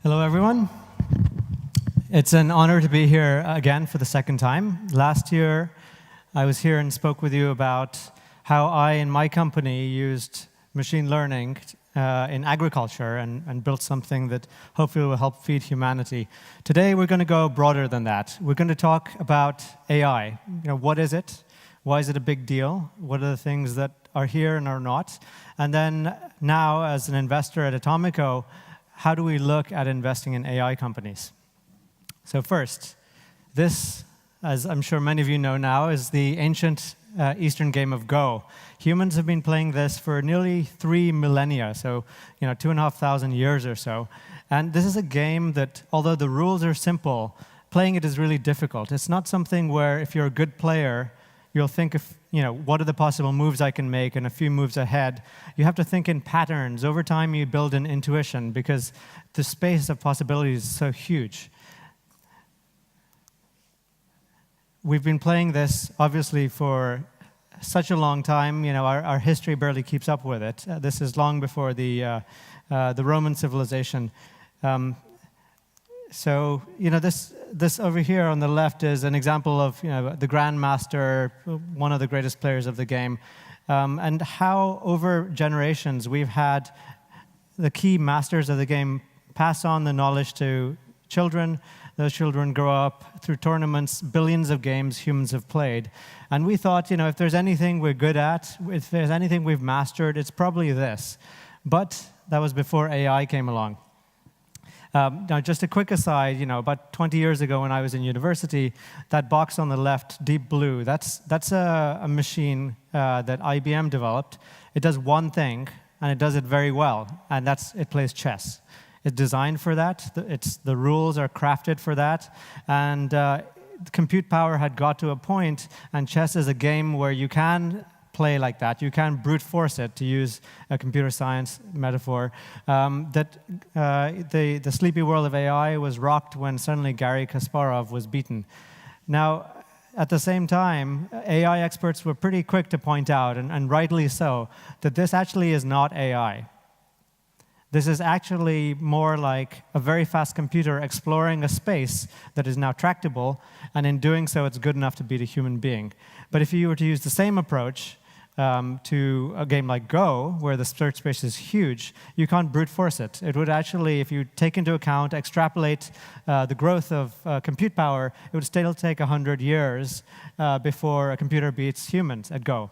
Hello, everyone. It's an honor to be here again for the second time. Last year, I was here and spoke with you about how I and my company used machine learning in agriculture and built something that hopefully will help feed humanity. Today, we're going to go broader than that. We're going to talk about AI. What is it? Why is it a big deal? What are the things that are here and are not? And then now, as an investor at Atomico, how do we look at investing in AI companies? So first, this, as I'm sure many of you know now, is the ancient Eastern game of Go. Humans have been playing this for nearly 3 millennia, so 2,500 years or so. And this is a game that, although the rules are simple, playing it is really difficult. It's not something where if you're a good player, you'll think of, what are the possible moves I can make and a few moves ahead. You have to think in patterns. Over time, you build an intuition because the space of possibilities is so huge. We've been playing this, obviously, for such a long time. Our history barely keeps up with it. This is long before the Roman civilization. So, this over here on the left is an example of, the grandmaster, one of the greatest players of the game, and how over generations we've had the key masters of the game pass on the knowledge to children. Those children grow up through tournaments, billions of games humans have played. And we thought, if there's anything we're good at, if there's anything we've mastered, it's probably this. But that was before AI came along. Now, just a quick aside, about 20 years ago when I was in university, that box on the left, deep blue, that's a machine that IBM developed. It does one thing, and it does it very well, and it plays chess. It's designed for that. The rules are crafted for that, and compute power had got to a point, and chess is a game where you can play like that. You can brute force it, to use a computer science metaphor. The sleepy world of AI was rocked when suddenly Garry Kasparov was beaten. Now, at the same time, AI experts were pretty quick to point out, and rightly so, that this actually is not AI. This is actually more like a very fast computer exploring a space that is now tractable, and in doing so, it's good enough to beat a human being. But if you were to use the same approach to a game like Go, where the search space is huge, you can't brute force it. It would actually, if you take into account, extrapolate the growth of compute power, it would still take 100 years before a computer beats humans at Go.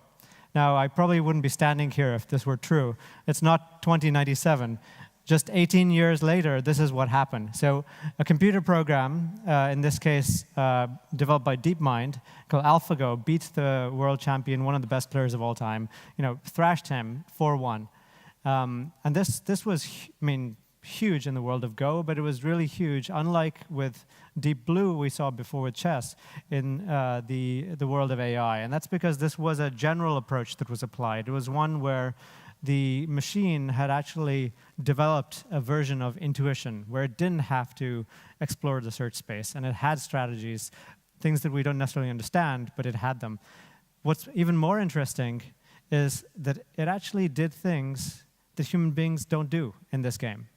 Now, I probably wouldn't be standing here if this were true. It's not 2097. Just 18 years later, this is what happened. So a computer program, in this case developed by DeepMind, called AlphaGo, beat the world champion, one of the best players of all time, thrashed him 4-1. And this was, huge in the world of Go, but it was really huge, unlike with Deep Blue we saw before with chess, in the world of AI. And that's because this was a general approach that was applied. It was one where the machine had actually developed a version of intuition where it didn't have to explore the search space, and it had strategies, things that we don't necessarily understand, but it had them. What's even more interesting is that it actually did things that human beings don't do in this game.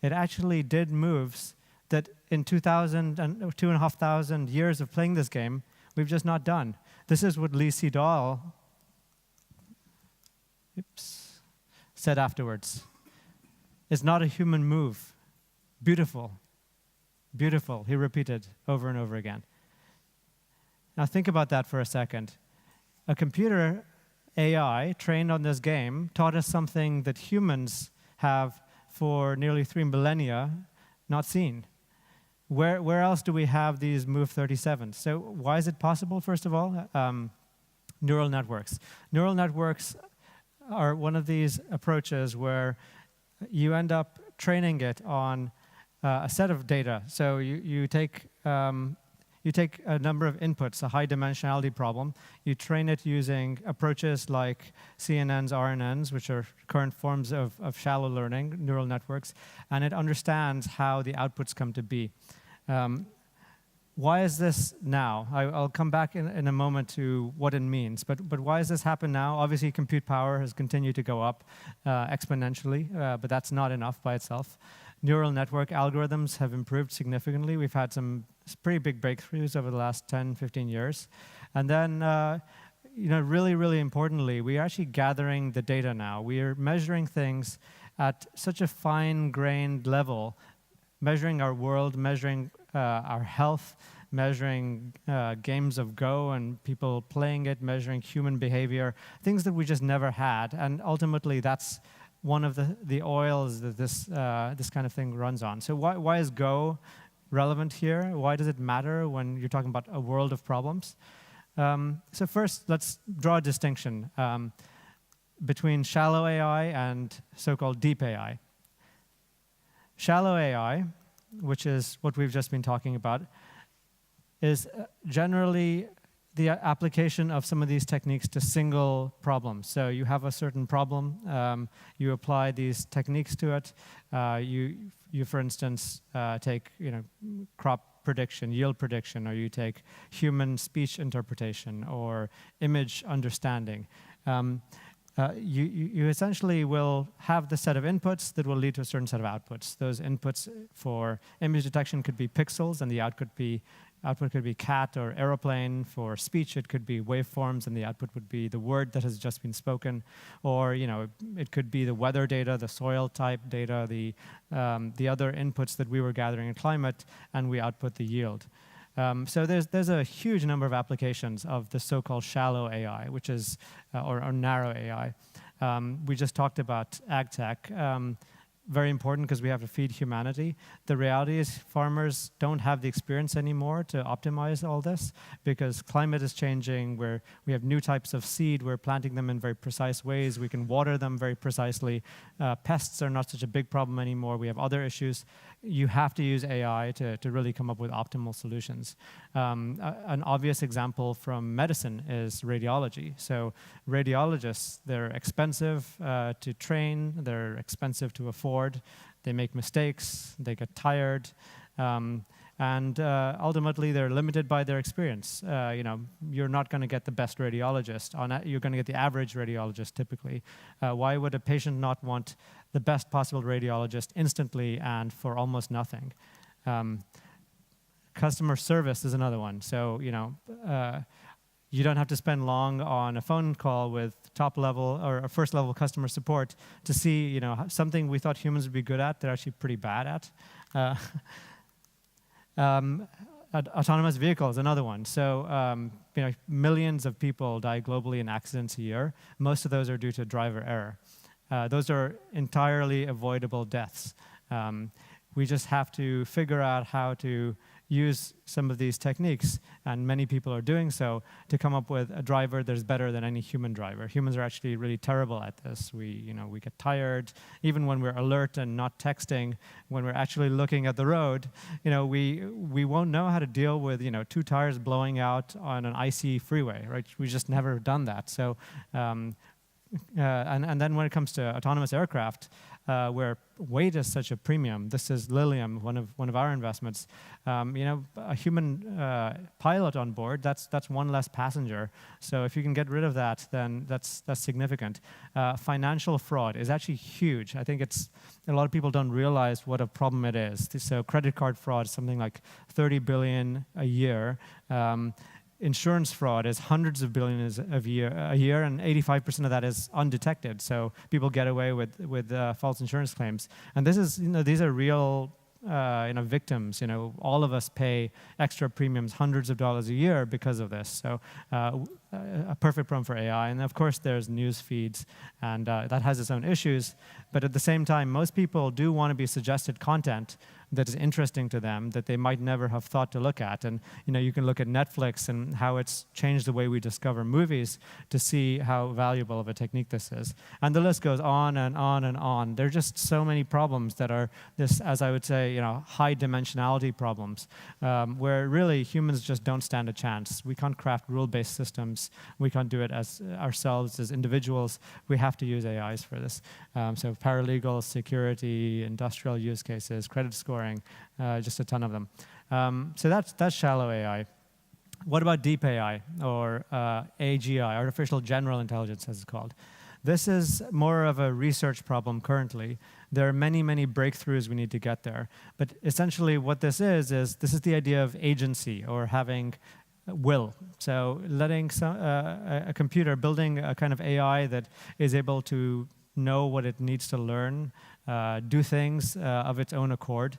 It actually did moves that in 2,500 years of playing this game, we've just not done. This is what Lee Sedol said afterwards. It's not a human move. Beautiful. Beautiful, he repeated over and over again. Now think about that for a second. A computer AI trained on this game taught us something that humans have for nearly 3 millennia not seen. Where else do we have these Move 37s? So why is it possible, first of all? Neural networks. Neural networks are one of these approaches where you end up training it on a set of data. So you take a number of inputs, a high dimensionality problem. You train it using approaches like CNNs, RNNs, which are current forms of shallow learning, neural networks, and it understands how the outputs come to be. Why is this now? I'll come back in a moment to what it means, but why does this happen now? Obviously, compute power has continued to go up exponentially, but that's not enough by itself. neural network algorithms have improved significantly. We've had some pretty big breakthroughs over the last 10, 15 years. And then, really, really importantly, we are actually gathering the data now. We are measuring things at such a fine-grained level, measuring our world, measuring our health, measuring games of Go and people playing it, measuring human behavior, things that we just never had. And ultimately, that's one of the oils that this kind of thing runs on. So why is Go relevant here? Why does it matter when you're talking about a world of problems? So first, let's draw a distinction between shallow AI and so-called deep AI. Shallow AI, which is what we've just been talking about, is generally the application of some of these techniques to single problems. So you have a certain problem, you apply these techniques to it. You for instance, take crop prediction, yield prediction, or you take human speech interpretation or image understanding. You essentially will have the set of inputs that will lead to a certain set of outputs. Those inputs for image detection could be pixels, and the output could be cat or aeroplane. For speech, it could be waveforms, and the output would be the word that has just been spoken. Or it could be the weather data, the soil type data, the other inputs that we were gathering in climate, and we output the yield. So there's a huge number of applications of the so-called shallow AI, which is or narrow AI. We just talked about ag tech. Very important because we have to feed humanity. The reality is farmers don't have the experience anymore to optimize all this because climate is changing. We have new types of seed. We're planting them in very precise ways. We can water them very precisely. Pests are not such a big problem anymore. We have other issues. You have to use AI to really come up with optimal solutions. An obvious example from medicine is radiology. So radiologists, they're expensive to train. They're expensive to afford. They make mistakes, they get tired, and ultimately they're limited by their experience. You're not going to get the best radiologist. You're going to get the average radiologist typically. Why would a patient not want the best possible radiologist instantly and for almost nothing? Customer service is another one. So you don't have to spend long on a phone call with top-level or first-level customer support to see, something we thought humans would be good at, they're actually pretty bad at. Autonomous vehicles, another one. So, millions of people die globally in accidents a year. Most of those are due to driver error. Those are entirely avoidable deaths. We just have to figure out how to use some of these techniques, and many people are doing so, to come up with a driver that is better than any human driver. Humans are actually really terrible at this. We get tired. Even when we're alert and not texting, when we're actually looking at the road, we won't know how to deal with, two tires blowing out on an icy freeway, right? We've just never done that. So, and then when it comes to autonomous aircraft, where weight is such a premium. This is Lilium, one of our investments. A human pilot on board, that's one less passenger. So if you can get rid of that, then that's significant. Financial fraud is actually huge. I think a lot of people don't realize what a problem it is. So credit card fraud is something like 30 billion a year. Insurance fraud is hundreds of billions a year, and 85% of that is undetected. So people get away with false insurance claims, and these are real victims. All of us pay extra premiums, hundreds of dollars a year because of this. So a perfect problem for AI. And of course, there's news feeds, and that has its own issues. But at the same time, most people do want to be suggested content that is interesting to them that they might never have thought to look at. And you can look at Netflix and how it's changed the way we discover movies to see how valuable of a technique this is. And the list goes on and on and on. There are just so many problems that are this, as I would say, high dimensionality problems, where really humans just don't stand a chance. We can't craft rule-based systems. We can't do it as ourselves as individuals. We have to use AIs for this. So paralegal, security, industrial use cases, credit scoring, just a ton of them. So that's shallow AI. What about deep AI, or AGI, artificial general intelligence as it's called? This is more of a research problem currently. There are many, many breakthroughs we need to get there. But essentially what this is the idea of agency, or having will. So letting a computer, building a kind of AI that is able to know what it needs to learn, do things of its own accord.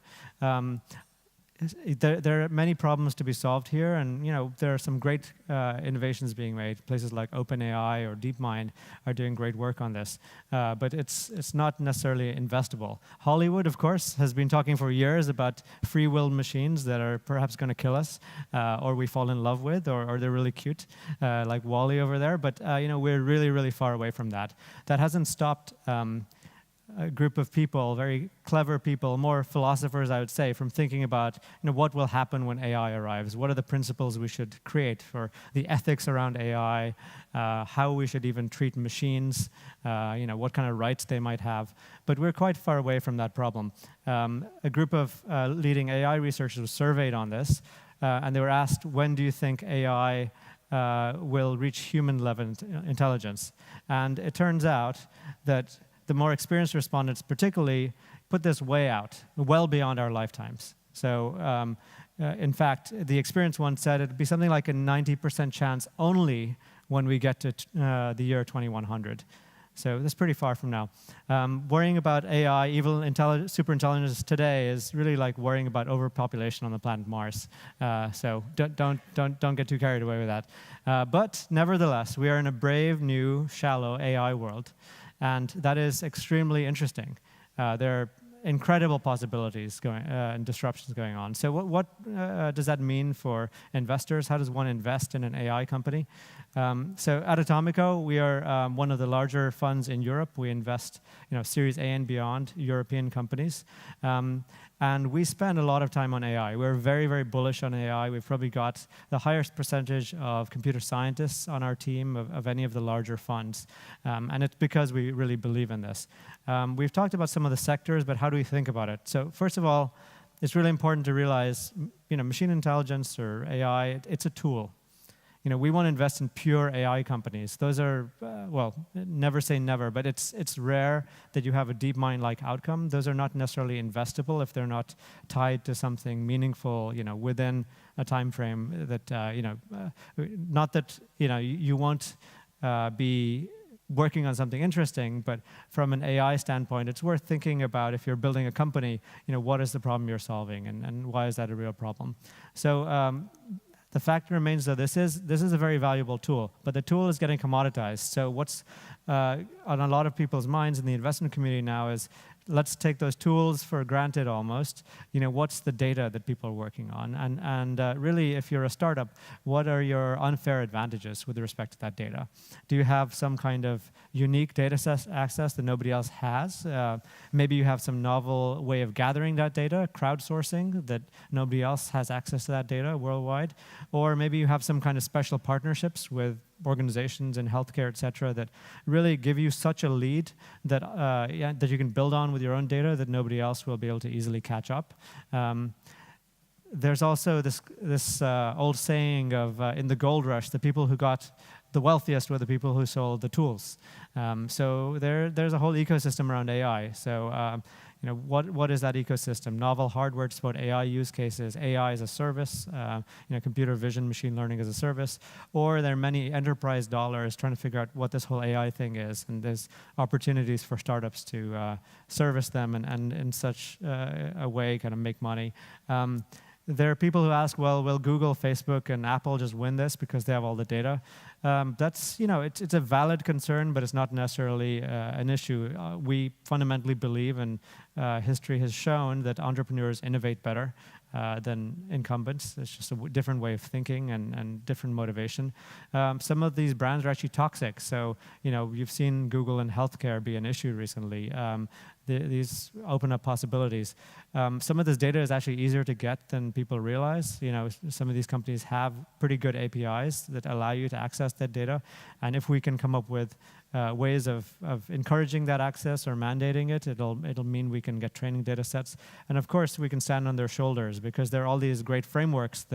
There are many problems to be solved here, and there are some great innovations being made. Places like OpenAI or DeepMind are doing great work on this, but it's not necessarily investable. Hollywood, of course, has been talking for years about free will machines that are perhaps going to kill us, or we fall in love with, or they're really cute, like Wall-E over there. But we're really, really far away from that. That hasn't stopped a group of people, very clever people, more philosophers, I would say, from thinking about what will happen when AI arrives. What are the principles we should create for the ethics around AI? How we should even treat machines? What kind of rights they might have? But we're quite far away from that problem. A group of leading AI researchers was surveyed on this, and they were asked, when do you think AI will reach human-level intelligence? And it turns out that the more experienced respondents particularly put this way out, well beyond our lifetimes. So in fact, the experienced one said it'd be something like a 90% chance only when we get to the year 2100. So that's pretty far from now. Worrying about AI, evil superintelligence today is really like worrying about overpopulation on the planet Mars. So don't get too carried away with that. But nevertheless, we are in a brave, new, shallow AI world. And that is extremely interesting. There are incredible possibilities and disruptions going on. So what does that mean for investors? How does one invest in an AI company? So at Atomico, we are one of the larger funds in Europe. We invest Series A and beyond European companies. And we spend a lot of time on AI. We're very, very bullish on AI. We've probably got the highest percentage of computer scientists on our team of any of the larger funds. And it's because we really believe in this. We've talked about some of the sectors, but how do we think about it? So first of all, it's really important to realize, machine intelligence or AI, it's a tool. We want to invest in pure AI companies. Those are, well, never say never, but it's rare that you have a DeepMind-like outcome. Those are not necessarily investable if they're not tied to something meaningful, within a time frame that, not that, you won't be working on something interesting, but from an AI standpoint, it's worth thinking about if you're building a company, what is the problem you're solving, and why is that a real problem? So the fact remains that this is a very valuable tool, but the tool is getting commoditized. So what's on a lot of people's minds in the investment community now is, let's take those tools for granted almost. What's the data that people are working on? And really, if you're a startup, what are your unfair advantages with respect to that data? Do you have some kind of unique data access that nobody else has? Maybe you have some novel way of gathering that data, crowdsourcing, that nobody else has access to that data worldwide. Or maybe you have some kind of special partnerships with organizations in healthcare, et cetera, that really give you such a lead that, that you can build on with your own data that nobody else will be able to easily catch up. There's also this old saying of, in the gold rush, the people who got the wealthiest were the people who sold the tools. So there's a whole ecosystem around AI. So what is that ecosystem? Novel hardware to support AI use cases, AI as a service, computer vision, machine learning as a service, or there are many enterprise dollars trying to figure out what this whole AI thing is, and there's opportunities for startups to service them and in such a way kind of make money. There are people who ask, well, will Google, Facebook, and Apple just win this because they have all the data? That's, it's a valid concern, but it's not necessarily an issue. We fundamentally believe, and history has shown, that entrepreneurs innovate better than incumbents. It's just a different way of thinking and different motivation. Some of these brands are actually toxic. So, you've seen Google and healthcare be an issue recently. These open up possibilities. Some of this data is actually easier to get than people realize. Some of these companies have pretty good APIs that allow you to access that data. And if we can come up with ways of encouraging that access or mandating it, it'll mean we can get training data sets. And of course, we can stand on their shoulders because there are all these great frameworks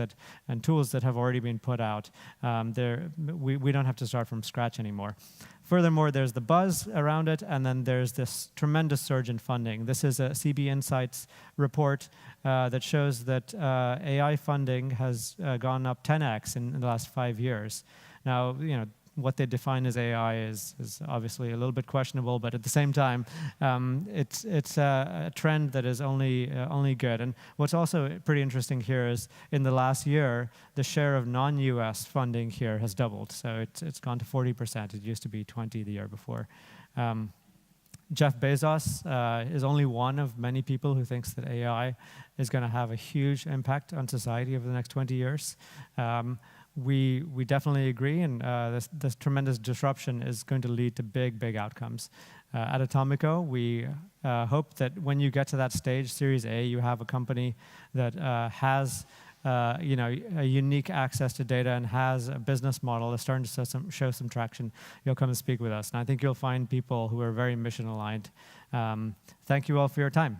and tools that have already been put out. We don't have to start from scratch anymore. Furthermore, there's the buzz around it, and then there's this tremendous surge in funding. This is a CB Insights report that shows that AI funding has gone up 10x in the last 5 years. Now, what they define as AI is obviously a little bit questionable, but at the same time, it's a trend that is only good. And what's also pretty interesting here is in the last year, the share of non-US funding here has doubled. So it's gone to 40%. It used to be 20 the year before. Jeff Bezos is only one of many people who thinks that AI is going to have a huge impact on society over the next 20 years. We definitely agree, and this tremendous disruption is going to lead to big outcomes. At Atomico, we hope that when you get to that stage, Series A, you have a company that has a unique access to data and has a business model that's starting to show some traction. You'll come and speak with us, and I think you'll find people who are very mission aligned. Thank you all for your time.